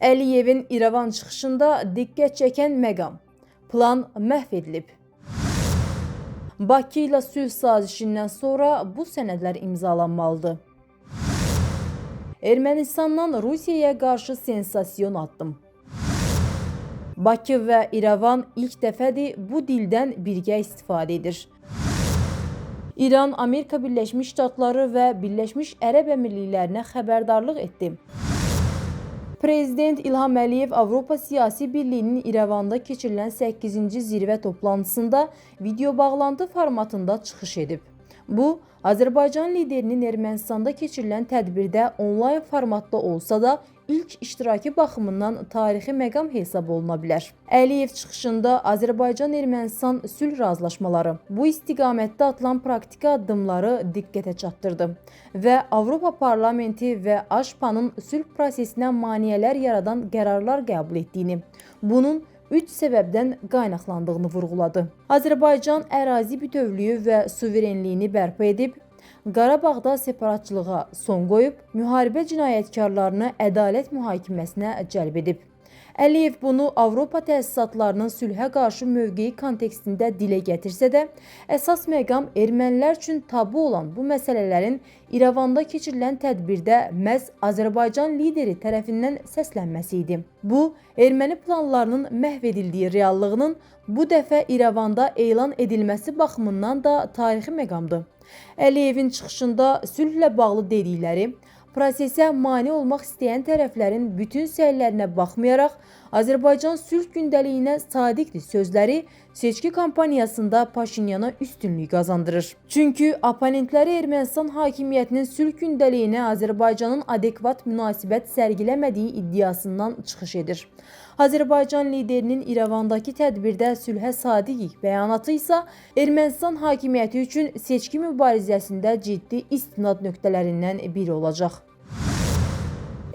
Əliyevin İrəvan çıxışında diqqət çəkən məqam. Plan məhv edilib. Bakı ilə sülh sazişindən sonra bu sənədlər imzalanmalıdır. Ermənistandan Rusiyaya qarşı sensasiyon addım. Bakı və İrəvan ilk dəfədir bu dildən birgə istifadə edir. İran, Amerika Birləşmiş Ştatları və Birləşmiş Ərəb Əmirliklərinə xəbərdarlıq etdi. Prezident İlham Əliyev Avropa Siyasi Birliyinin İrəvanda keçirilən 8-ci zirvə toplantısında video bağlantı formatında çıxış edib. Bu, Azərbaycan liderinin Ermənistanda keçirilən tədbirdə onlayn formatda olsa da ilk iştiraki baxımından tarixi məqam hesab oluna bilər. Əliyev çıxışında Azərbaycan-Ermənistan sülh razılaşmaları, bu istiqamətdə atılan praktiki addımları diqqətə çatdırdı və Avropa Parlamenti və AŞPA-nın sülh prosesinə maneələr yaradan qərarlar qəbul etdiyini, bunun 3 səbəbdən qaynaqlandığını vurğuladı. Azərbaycan ərazi bütövlüyü və suverenliyini bərpa edib, Qarabağda separatçılığa son qoyub, müharibə cinayətkarlarını ədalət mühakiməsinə cəlb edib. Əliyev bunu Avropa təsisatlarının sülhə qarşı mövqeyi kontekstində dilə gətirsə də, əsas məqam ermənilər üçün tabu olan bu məsələlərin İrəvanda keçirilən tədbirdə məhz Azərbaycan lideri tərəfindən səslənməsi idi. Bu, erməni planlarının məhv edildiyi reallığının bu dəfə İrəvanda elan edilməsi baxımından da tarixi məqamdır. Əliyevin çıxışında sülhlə bağlı dedikləri, prosesə mane olmaq istəyən tərəflərin bütün səylərinə baxmayaraq, Azərbaycan sülh gündəliyinə sadiqdir sözləri seçki kampaniyasında Paşinyana üstünlük qazandırır. Çünki oponentləri Ermənistan hakimiyyətinin sülh gündəliyinə Azərbaycanın adekvat münasibət sərgiləmədiyi iddiasından çıxış edir. Azərbaycan liderinin İrəvandakı tədbirdə sülhə sadiqik bəyanatı isə Ermənistan hakimiyyəti üçün seçki mübarizəsində ciddi istinad nöqtələrindən biri olacaq.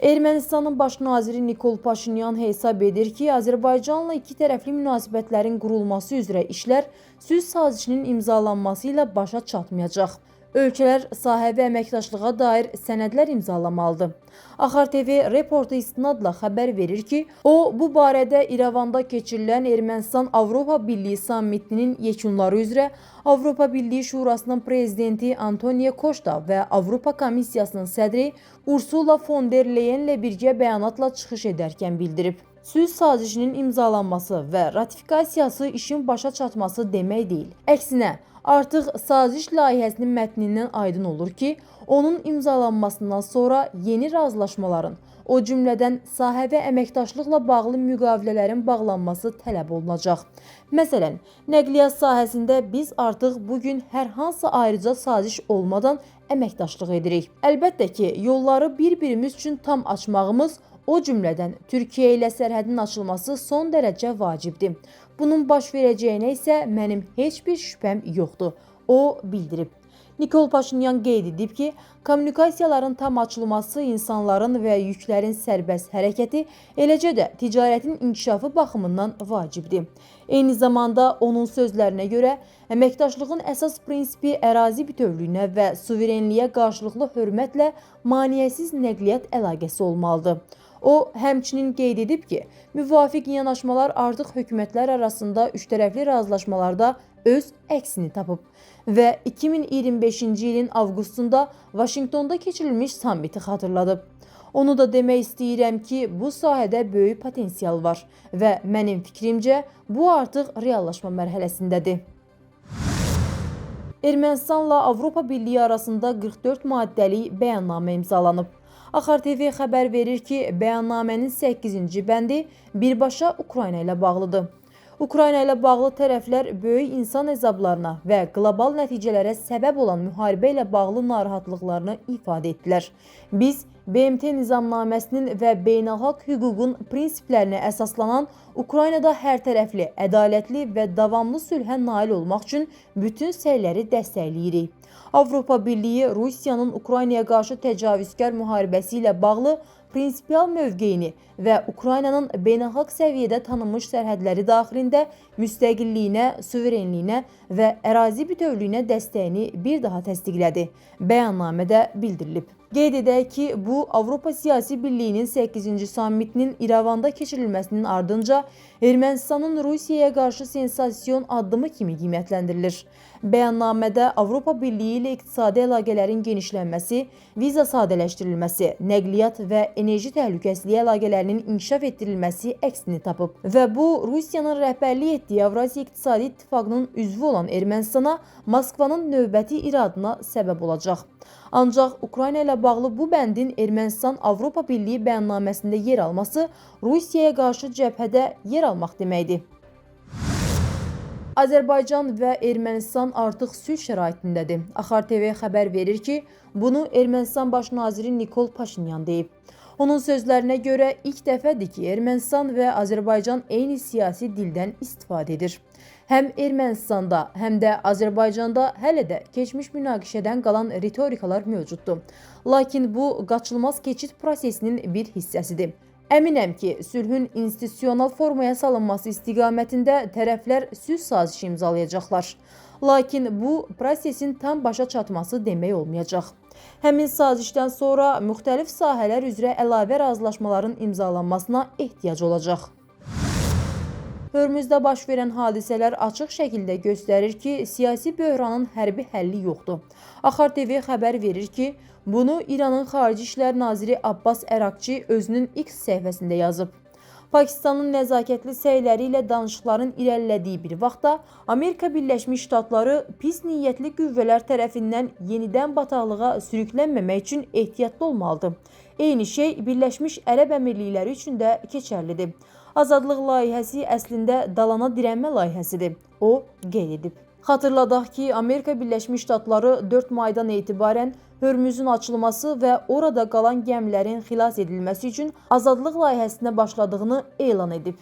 Ermənistanın baş naziri Nikol Paşinyan hesab edir ki, Azərbaycanla iki tərəfli münasibətlərin qurulması üzrə işlər sülh sazişinin imzalanması ilə başa çatmayacaq. Ölkələr sahəvi əməkdaşlığa dair sənədlər imzalamalıdır. Axar TV reportu istinadla xəbər verir ki, o, bu barədə İrəvanda keçirilən Ermənistan-Avropa Birliyi sammitinin yekunları üzrə Avropa Birliyi Şurasının prezidenti Antonio Costa və Avropa Komissiyasının sədri Ursula von der Leyenlə birgə bəyanatla çıxış edərkən bildirib. Sülh sazişinin imzalanması və ratifikasiyası işin başa çatması demək deyil. Əksinə, artıq saziş layihəsinin mətnindən aydın olur ki, onun imzalanmasından sonra yeni razılaşmaların, o cümlədən sahəvi əməkdaşlıqla bağlı müqavilələrin bağlanması tələb olunacaq. Məsələn, nəqliyyat sahəsində biz artıq bugün hər hansı ayrıca saziş olmadan əməkdaşlıq edirik. Əlbəttə ki, yolları bir-birimiz üçün tam açmağımız, o cümlədən Türkiyə ilə sərhədin açılması son dərəcə vacibdir. Bunun baş verəcəyinə isə mənim heç bir şübhəm yoxdur, o bildirib. Nikol Paşinyan qeyd edib ki, kommunikasiyaların tam açılması insanların və yüklərin sərbəst hərəkəti, eləcə də ticarətin inkişafı baxımından vacibdir. Eyni zamanda onun sözlərinə görə, əməkdaşlığın əsas prinsipi ərazi bütövlüyünə və suverenliyə qarşılıqlı hörmətlə maneəsiz nəqliyyat əlaqəsi olmalıdır. O, həmçinin qeyd edib ki, müvafiq yanaşmalar artıq hökumətlər arasında üçtərəfli razılaşmalarda öz əksini tapıb və 2025-ci ilin avqustunda Vaşinqtonda keçirilmiş sammiti xatırladıb. Onu da demək istəyirəm ki, bu sahədə böyük potensial var və mənim fikrimcə bu artıq reallaşma mərhələsindədir. Ermənistanla Avropa Birliyi arasında 44 maddəli bəyannamə imzalanıb. Axar TV xəbər verir ki, bəyannamənin 8-ci bəndi birbaşa Ukrayna ilə bağlıdır. Ukrayna ilə bağlı tərəflər böyük insan əzablarına və qlobal nəticələrə səbəb olan müharibə ilə bağlı narahatlıqlarını ifadə etdilər. Biz BMT nizamnaməsinin və beynəlxalq hüququn prinsiplərinə əsaslanan Ukraynada hərtərəfli, ədalətli və davamlı sülhə nail olmaq üçün bütün səyləri dəstəkləyirik. Avropa Birliyi Rusiyanın Ukraynaya qarşı təcavüzkar müharibəsi ilə bağlı prinsipial mövqeyini və Ukraynanın beynəlxalq səviyyədə tanınmış sərhədləri daxilində müstəqilliyinə, suverenliyinə və ərazi bütövlüyünə dəstəyini bir daha təsdiqlədi. Bəyannamədə bildirilib. Qeyd edək ki, bu Avropa Siyasi Birliyinin 8-ci sammitinin İrəvanda keçirilməsinin ardınca Ermənistanın Rusiyaya qarşı sensasiyon addımı kimi qiymətləndirilir. Bəyannamədə Avropa Birliyi ilə iqtisadi əlaqələrin genişlənməsi, viza sadələşdirilməsi, nəqliyyat və enerji təhlükəsizliyi əlaqələrinin inkişaf etdirilməsi əksini tapıb və bu Rusiyanın rəhbərlik etdiyi Avrasiya İqtisadi İttifaqının üzvü olan Ermənistana Moskvanın növbəti iradına səbəb olacaq. Ancaq Ukrayna ilə bağlı bu bəndin Ermənistan-Avropa Birliyi bəyannaməsində yer alması Rusiyaya qarşı cəbhədə yer almaq deməkdir. Azərbaycan və Ermənistan artıq sülh şəraitindədir. Axar TV xəbər verir ki, bunu Ermənistan baş naziri Nikol Paşinyan deyib. Onun sözlərinə görə ilk dəfədir ki, Ermənistan və Azərbaycan eyni siyasi dildən istifadə edir. Həm Ermənistanda, həm də Azərbaycanda hələ də keçmiş münaqişədən qalan ritorikalar mövcuddur. Lakin bu qaçılmaz keçid prosesinin bir hissəsidir. Əminəm ki, sülhün institusional formaya salınması istiqamətində tərəflər sülh sazişi imzalayacaqlar. Lakin bu prosesin tam başa çatması demək olmayacaq. Həmin sazişdən sonra müxtəlif sahələr üzrə əlavə razılaşmaların imzalanmasına ehtiyac olacaq. Hörmüzdə baş verən hadisələr açıq şəkildə göstərir ki, siyasi böhranın hərbi həlli yoxdur. Axar TV xəbər verir ki, bunu İranın Xarici İşlər Naziri Abbas Əraqçi özünün X səhifəsində yazıb. Pakistanın nəzakətli səyləri ilə danışıqların irəlilədiyi bir vaxtda Amerika Birləşmiş Ştatları pis niyyətli qüvvələr tərəfindən yenidən bataqlığa sürüklənməmək üçün ehtiyatlı olmalıdır. Eyni şey Birləşmiş Ərəb Əmirlikləri üçün də keçərlidir. Azadlıq layihəsi əslində dalana dirənmə layihəsidir, o qeyd edib. Xatırladaq ki, Amerika Birləşmiş Ştatları 4 maydan etibarən Hörmüzün açılması və orada qalan gəmilərin xilas edilməsi üçün azadlıq layihəsinə başladığını elan edib.